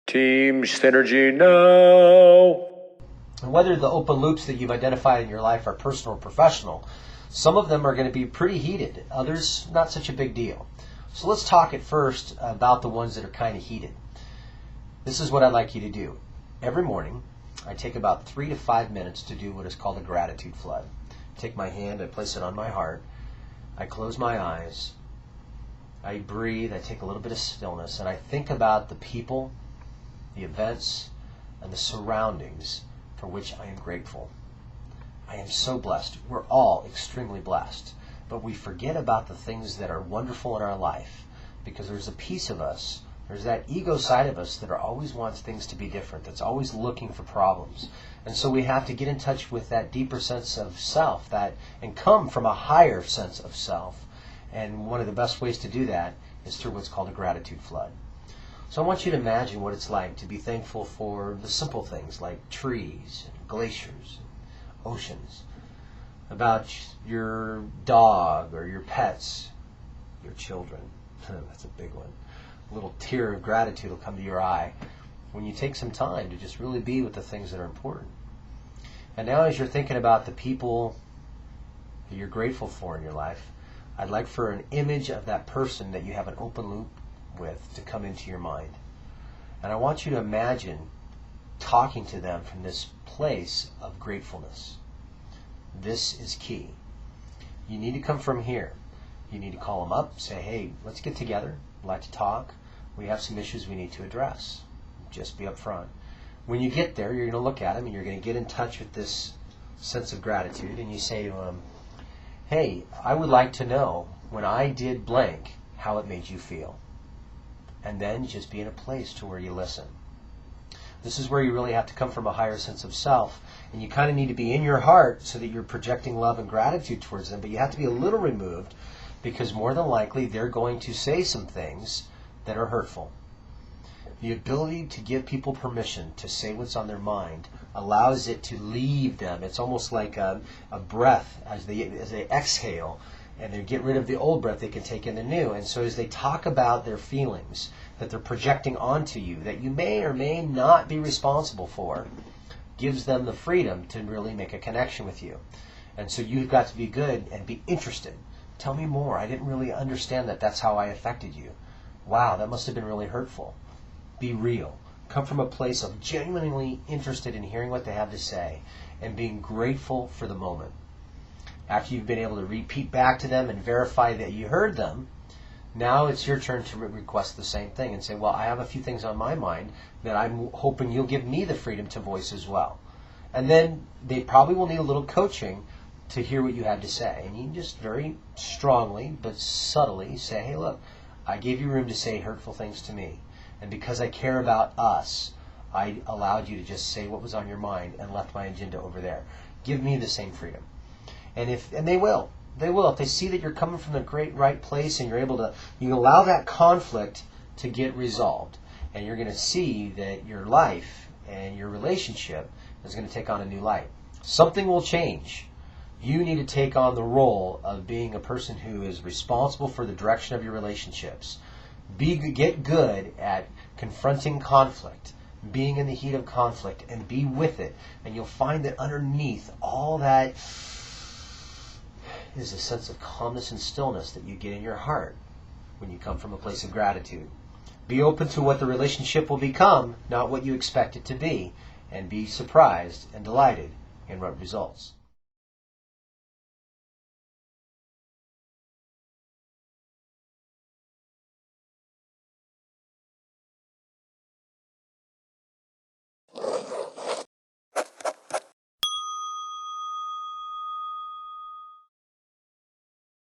Team synergy now. And whether the open loops that you've identified in your life are personal or professional, some of them are going to be pretty heated, others not such a big deal. So let's talk at first about the ones that are kind of heated. This is what I'd like you to do. Every morning, I take about 3 to 5 minutes to do what is called a gratitude flood. I take my hand, I place it on my heart, I close my eyes, I breathe, I take a little bit of stillness, and I think about the people, the events, and the surroundings for which I am grateful. I am so blessed. We're all extremely blessed. But we forget about the things that are wonderful in our life because there's a piece of us, there's that ego side of us that always wants things to be different, that's always looking for problems. And so we have to get in touch with that deeper sense of self and come from a higher sense of self. And one of the best ways to do that is through what's called a gratitude flood. So I want you to imagine what it's like to be thankful for the simple things like trees, and glaciers, and oceans, about your dog or your pets, your children. That's a big one. A little tear of gratitude will come to your eye when you take some time to just really be with the things that are important. And now as you're thinking about the people that you're grateful for in your life, I'd like for an image of that person that you have an open loop with to come into your mind. And I want you to imagine talking to them from this place of gratefulness. This is key. You need to come from here. You need to call them up, say, hey, let's get together. I'd like to talk. We have some issues we need to address. Just be upfront. When you get there, you're going to look at them and you're going to get in touch with this sense of gratitude, and you say to them, hey, I would like to know when I did blank how it made you feel. And then just be in a place to where you listen. This is where you really have to come from a higher sense of self, and you kind of need to be in your heart so that you're projecting love and gratitude towards them, but you have to be a little removed because more than likely they're going to say some things that are hurtful. The ability to give people permission to say what's on their mind allows it to leave them. It's almost like a breath as they exhale and they get rid of the old breath, they can take in the new. And so as they talk about their feelings that they're projecting onto you that you may or may not be responsible for, gives them the freedom to really make a connection with you. And so you've got to be good and be interested. Tell me more. I didn't really understand that. That's how I affected you. Wow, that must have been really hurtful. Be real. Come from a place of genuinely interested in hearing what they have to say and being grateful for the moment. After you've been able to repeat back to them and verify that you heard them, now it's your turn to request the same thing and say, well, I have a few things on my mind that I'm hoping you'll give me the freedom to voice as well. And then they probably will need a little coaching to hear what you had to say. And you can just very strongly but subtly say, hey, look, I gave you room to say hurtful things to me. And because I care about us, I allowed you to just say what was on your mind and left my agenda over there. Give me the same freedom. And they will. They will. If they see that you're coming from the great right place and you allow that conflict to get resolved. And you're going to see that your life and your relationship is going to take on a new light. Something will change. You need to take on the role of being a person who is responsible for the direction of your relationships. Get good at confronting conflict, being in the heat of conflict, and be with it. And you'll find that underneath all that is a sense of calmness and stillness that you get in your heart when you come from a place of gratitude. Be open to what the relationship will become, not what you expect it to be, and be surprised and delighted in what results.